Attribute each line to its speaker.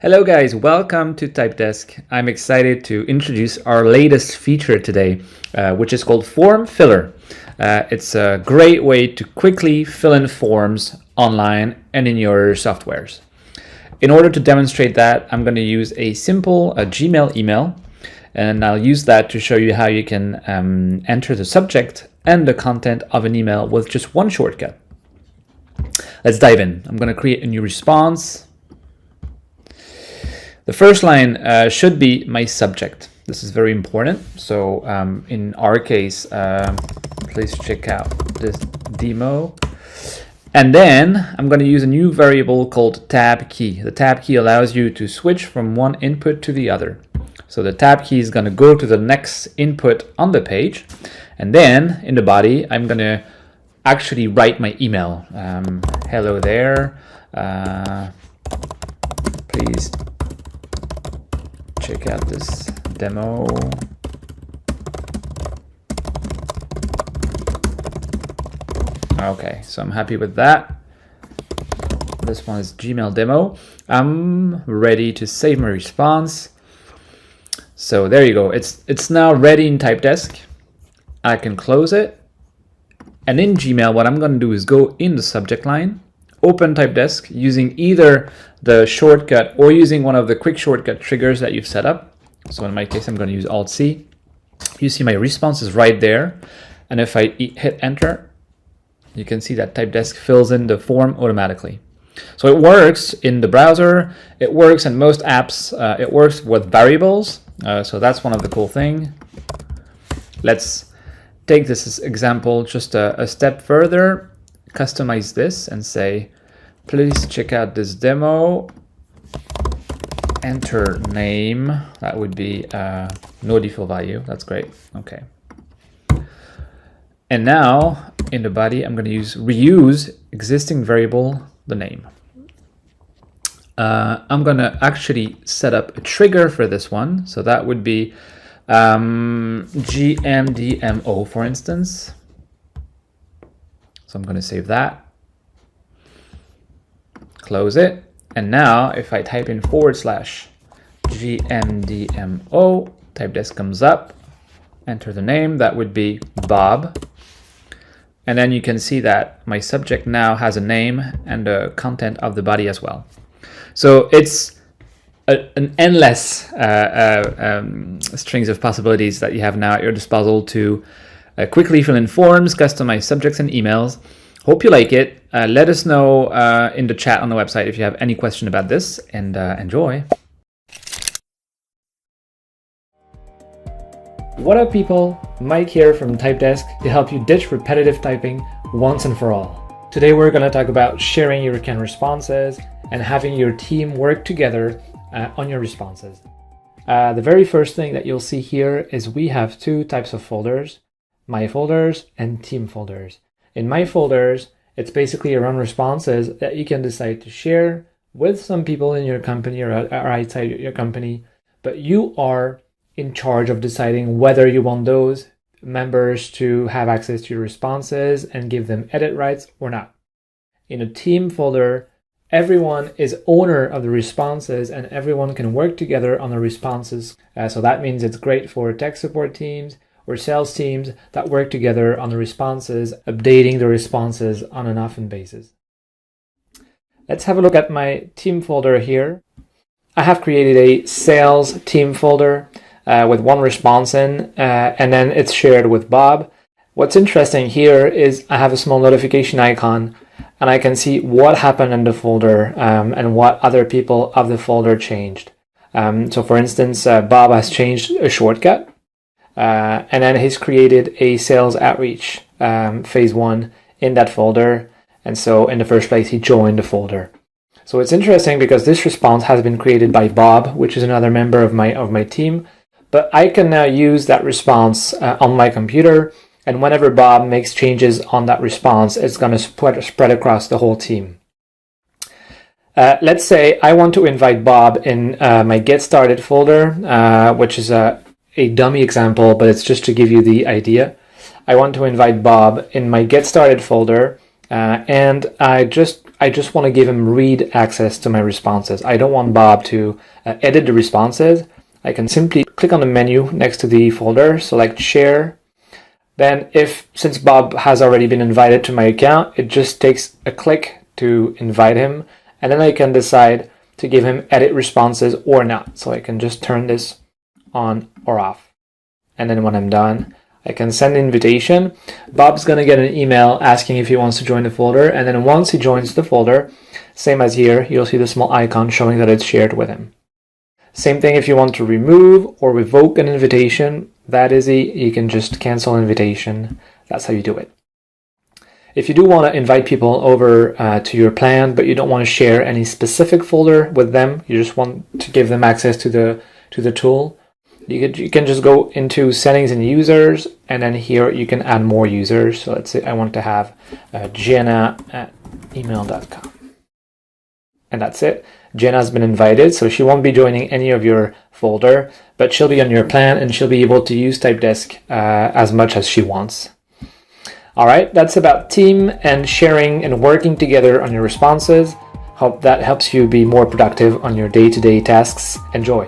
Speaker 1: Hello guys, welcome to Typedesk. I'm excited to introduce our latest feature today, which is called Form Filler. It's a great way to quickly fill in forms online and in your softwares. In order to demonstrate that, I'm going to use a simple Gmail email, and I'll use that to show you how you can enter the subject and the content of an email with just one shortcut. Let's dive in. I'm going to create a new response. The first line should be my subject. This is very important. So in our case, please check out this demo. And then I'm going to use a new variable called tab key. The tab key allows you to switch from one input to the other. So the tab key is going to go to the next input on the page. And then in the body, I'm going to actually write my email. Hello there. Please check out this demo. Okay, so I'm happy with that. This one is Gmail demo. I'm ready to save my response. So there you go. It's now ready in Typedesk. I can close it. And in Gmail, what I'm going to do is go in the subject line, open Typedesk using either the shortcut or using one of the quick shortcut triggers that you've set up. So in my case, I'm going to use Alt-C. You see my response is right there. And if I hit enter, you can see that Typedesk fills in the form automatically. So it works in the browser. It works in most apps. It works with variables. So that's one of the cool things. Let's take this example just a step further. Customize this and say, please check out this demo, enter name. That would be no default value. That's great. Okay. And now in the body, I'm going to reuse existing variable, the name. I'm going to actually set up a trigger for this one. So that would be GMDMO, for instance. So I'm going to save that, close it. And now if I type in /GMDMO, Typedesk comes up, enter the name, that would be Bob. And then you can see that my subject now has a name and the content of the body as well. So it's an endless strings of possibilities that you have now at your disposal to quickly fill in forms, customize subjects and emails. Hope you like it. Let us know in the chat on the website if you have any question about this, and enjoy. What up, people? Mike here from Typedesk to help you ditch repetitive typing once and for all. Today we're going to talk about sharing your canned responses and having your team work together on your responses. The very first thing that you'll see here is we have two types of folders: my folders and team folders. In my folders, it's basically around responses that you can decide to share with some people in your company or outside your company, but you are in charge of deciding whether you want those members to have access to your responses and give them edit rights or not. In a team folder, everyone is owner of the responses and everyone can work together on the responses. So that means it's great for tech support teams or sales teams that work together on the responses, updating the responses on an often basis. Let's have a look at my team folder here. I have created a sales team folder with one response in, and then it's shared with Bob. What's interesting here is I have a small notification icon, and I can see what happened in the folder and what other people of the folder changed. So for instance, Bob has changed a shortcut. And then he's created a sales outreach phase 1 in that folder. And so in the first place, he joined the folder. So it's interesting because this response has been created by Bob, which is another member of my team. But I can now use that response on my computer. And whenever Bob makes changes on that response, it's going to spread across the whole team. Let's say I want to invite Bob in my Get Started folder, which is a dummy example, but it's just to give you the idea. I want to invite Bob in my Get Started folder, and I I just want to give him read access to my responses. I don't want Bob to edit the responses. I can simply click on the menu next to the folder, select share. Then since Bob has already been invited to my account, it just takes a click to invite him. And then I can decide to give him edit responses or not. So I can just turn this on or off. And then when I'm done, I can send an invitation. Bob's going to get an email asking if he wants to join the folder. And then once he joins the folder, same as here, you'll see the small icon showing that it's shared with him. Same thing if you want to remove or revoke an invitation, that is you can just cancel invitation. That's how you do it. If you do want to invite people over to your plan, but you don't want to share any specific folder with them, you just want to give them access to the tool, you can just go into settings and users, and then here you can add more users. So let's say I want to have Jenna@email.com. And that's it. Jenna's been invited, so she won't be joining any of your folder, but she'll be on your plan and she'll be able to use Typedesk as much as she wants. All right, that's about team and sharing and working together on your responses. Hope that helps you be more productive on your day-to-day tasks. Enjoy.